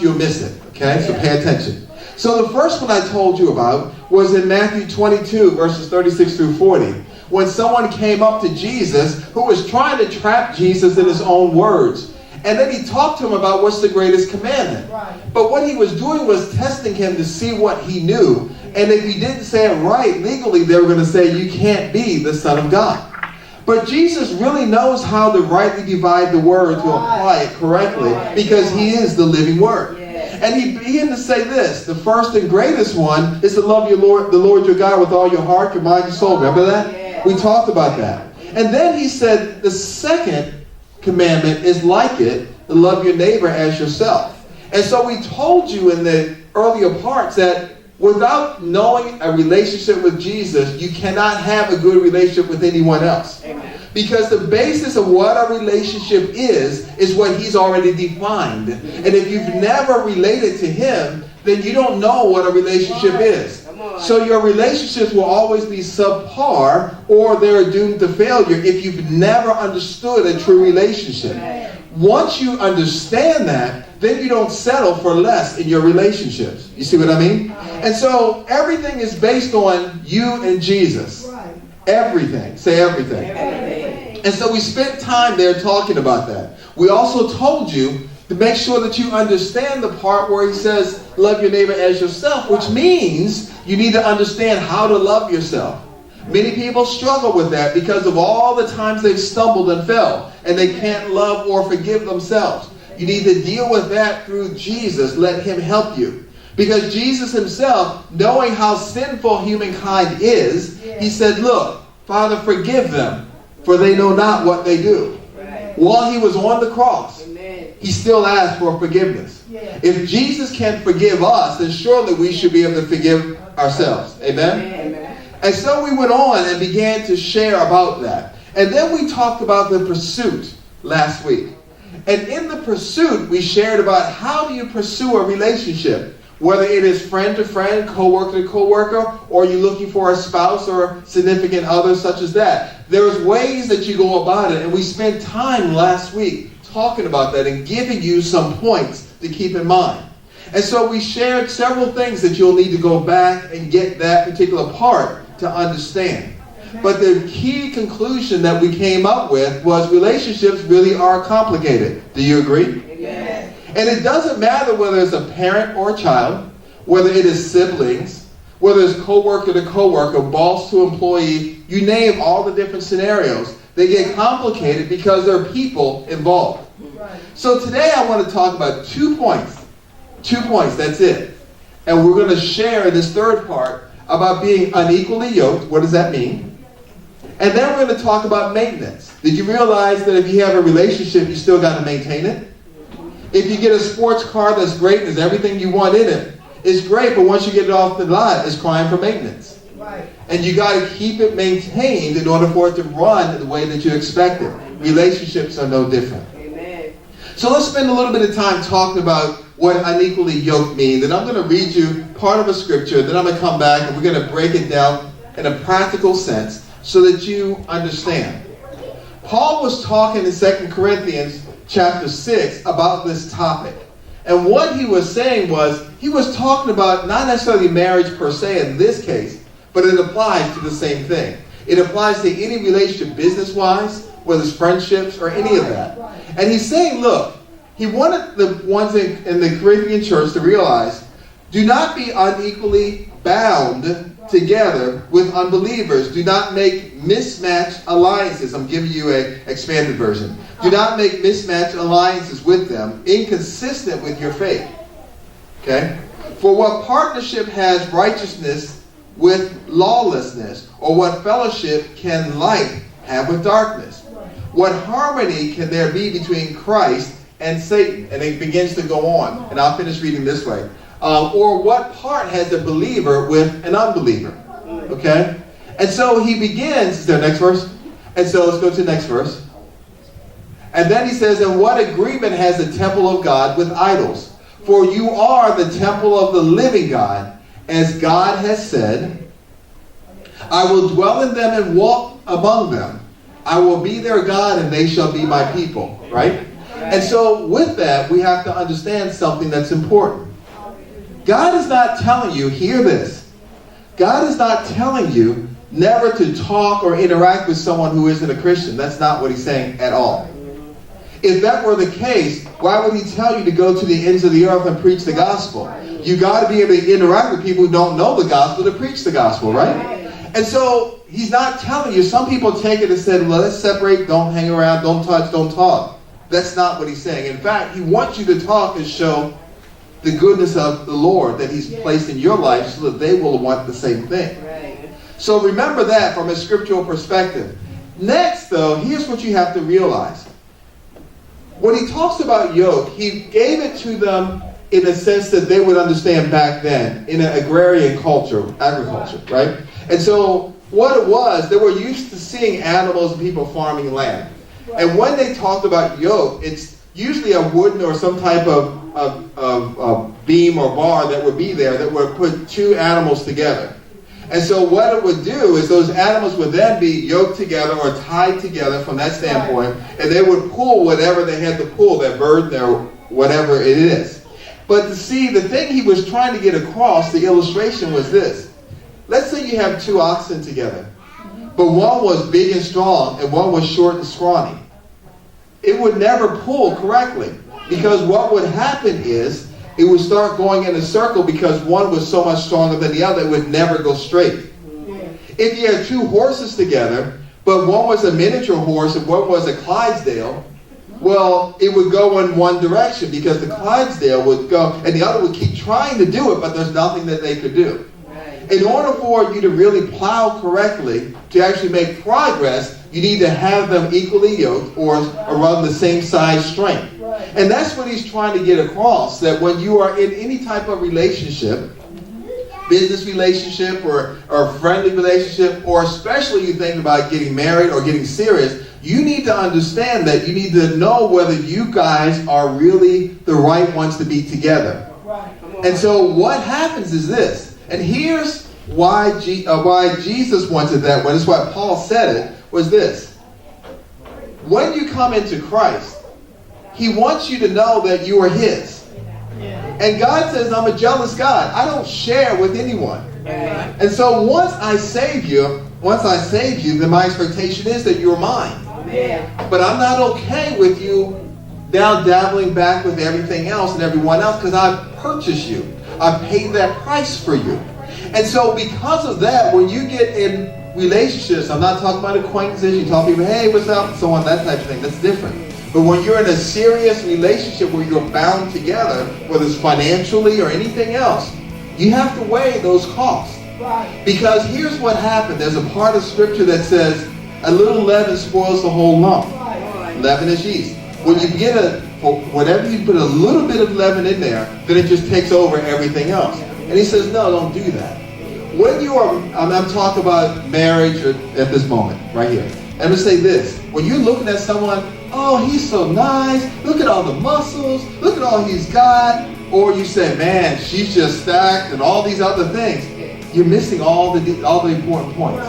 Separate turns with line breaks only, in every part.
out, you'll miss it. Okay, so pay attention. So the first one I told you about was in Matthew 22, verses 36 through 40. When someone came up to Jesus who was trying to trap Jesus in his own words. And then he talked to him about what's the greatest commandment. Right. But what he was doing was testing him to see what he knew. And if he didn't say it right, legally they were going to say, you can't be the Son of God. But Jesus really knows how to rightly divide the word to apply it correctly because he is the living word. And he began to say this, the first and greatest one is to love the Lord your God with all your heart, your mind, your soul. Remember that? We talked about that. And then he said the second commandment is like it, to love your neighbor as yourself. And so we told you in the earlier parts that without knowing a relationship with Jesus, you cannot have a good relationship with anyone else. Amen. Because the basis of what a relationship is what he's already defined. And if you've never related to him, then you don't know what a relationship is. So your relationships will always be subpar, or they're doomed to failure if you've never understood a true relationship. Once you understand that, then you don't settle for less in your relationships. You see what I mean? And so everything is based on you and Jesus. Everything. Say everything. And so we spent time there talking about that. We also told you to make sure that you understand the part where he says, love your neighbor as yourself, which means you need to understand how to love yourself. Many people struggle with that because of all the times they've stumbled and fell, and they can't love or forgive themselves. You need to deal with that through Jesus. Let him help you. Because Jesus himself, knowing how sinful humankind is, he said, look, Father, forgive them, for they know not what they do. While he was on the cross, he still asked for forgiveness. If Jesus can forgive us, then surely we should be able to forgive ourselves. Amen? And so we went on and began to share about that. And then we talked about the pursuit last week. And in the pursuit, we shared about how do you pursue a relationship, whether it is friend to friend, co-worker to co-worker, or you're looking for a spouse or significant other such as that. There's ways that you go about it, and we spent time last week talking about that and giving you some points to keep in mind. And so we shared several things that you'll need to go back and get that particular part to understand. But the key conclusion that we came up with was relationships really are complicated. Do you agree? Yes. And it doesn't matter whether it's a parent or a child, whether it is siblings, whether it's co-worker to co-worker, boss to employee, you name all the different scenarios. They get complicated because there are people involved. Right. So today I want to talk about 2 points. 2 points, that's it. And we're going to share in this third part about being unequally yoked. What does that mean? And then we're going to talk about maintenance. Did you realize that if you have a relationship, you still got to maintain it? If you get a sports car that's great, there's everything you want in it, it's great, but once you get it off the lot, it's crying for maintenance. Right. And you got to keep it maintained in order for it to run the way that you expect it. Relationships are no different. Amen. So let's spend a little bit of time talking about what unequally yoked means. And I'm going to read you part of a scripture, then I'm going to come back and we're going to break it down in a practical sense so that you understand. Paul was talking in 2 Corinthians chapter 6 about this topic. And what he was saying was, he was talking about not necessarily marriage per se in this case, but it applies to the same thing. It applies to any relationship business-wise, whether it's friendships or any of that. And he's saying, look, he wanted the ones in the Corinthian church to realize, do not be unequally bound together with unbelievers. Do not make mismatched alliances. I'm giving you an expanded version. Do not make mismatched alliances with them, inconsistent with your faith. Okay? For what partnership has righteousness with lawlessness? Or what fellowship can light have with darkness? What harmony can there be between Christ and Satan? And it begins to go on. And I'll finish reading this way. Or what part has a believer with an unbeliever? Okay? And so he begins, is there a next verse? And so let's go to the next verse. And then he says, and what agreement has the temple of God with idols? For you are the temple of the living God, as God has said, I will dwell in them and walk among them. I will be their God and they shall be my people. Right? And so with that, we have to understand something that's important. God is not telling you, hear this, God is not telling you never to talk or interact with someone who isn't a Christian. That's not what he's saying at all. If that were the case, why would he tell you to go to the ends of the earth and preach the gospel? You got to be able to interact with people who don't know the gospel to preach the gospel, right? And so he's not telling you. Some people take it and say, well, let's separate, don't hang around, don't touch, don't talk. That's not what he's saying. In fact, he wants you to talk and show the goodness of the Lord that he's placed in your life so that they will want the same thing. So remember that from a scriptural perspective. Next, though, here's what you have to realize. When he talks about yoke, he gave it to them in a sense that they would understand back then in an agrarian culture, agriculture, right? And so what it was, they were used to seeing animals and people farming land. And when they talked about yoke, it's usually a wooden or some type of beam or bar that would be there that would put two animals together. And so what it would do is those animals would then be yoked together or tied together from that standpoint, and they would pull whatever they had to pull, their burden or whatever it is. But to see, the thing he was trying to get across, the illustration was this. Let's say you have two oxen together, but one was big and strong and one was short and scrawny. It would never pull correctly, because what would happen is it would start going in a circle because one was so much stronger than the other, it would never go straight. If you had two horses together, but one was a miniature horse and one was a Clydesdale, well, it would go in one direction because the Clydesdale would go, and the other would keep trying to do it, but there's nothing that they could do. In order for you to really plow correctly, to actually make progress, you need to have them equally yoked or around the same size strength. And that's what he's trying to get across, that when you are in any type of relationship, business relationship or friendly relationship, or especially you think about getting married or getting serious, you need to understand that you need to know whether you guys are really the right ones to be together. And so what happens is this, and here's why Jesus wanted that way, that's why Paul said it, was this. When you come into Christ, he wants you to know that you are his. And God says, I'm a jealous God. I don't share with anyone. And so once I save you, then my expectation is that you're mine. But I'm not okay with you now dabbling back with everything else and everyone else, because I've purchased you. I've paid that price for you. And so because of that, when you get in relationships, I'm not talking about acquaintances, you talk to people, hey, what's up, and so on, that type of thing, that's different. But when you're in a serious relationship where you're bound together, whether it's financially or anything else, you have to weigh those costs. Because here's what happened. There's a part of Scripture that says, a little leaven spoils the whole lump. Leaven is yeast. When you get whatever you put a little bit of leaven in there, then it just takes over everything else. And he says, no, don't do that. When you are, I'm talking about marriage at this moment, right here. I'm going to say this. When you're looking at someone, oh, he's so nice. Look at all the muscles. Look at all he's got. Or you say, man, she's just stacked and all these other things. You're missing all the important points.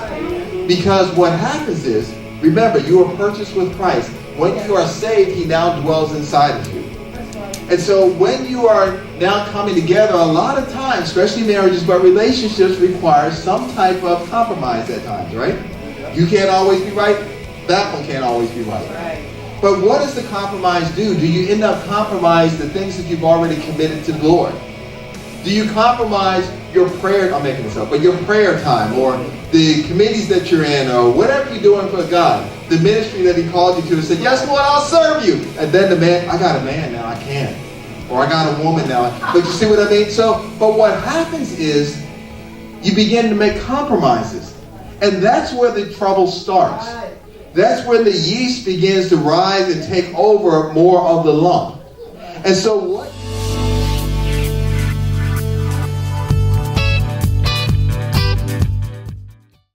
Because what happens is, remember, you are purchased with Christ. When you are saved, he now dwells inside of you. And so when you are now coming together, a lot of times, especially marriages, but relationships require some type of compromise at times, right? You can't always be right. That one can't always be right. But what does the compromise do? Do you end up compromising the things that you've already committed to the Lord? Do you compromise your prayer, I'm making this up, but your prayer time or the committees that you're in or whatever you're doing for God, the ministry that he called you to and said, yes, Lord, I'll serve you. And then the man, I got a man now, I can't. Or I got a woman now. But you see what I mean? But what happens is you begin to make compromises. And that's where the trouble starts. That's when the yeast begins to rise and take over more of the lump. And so what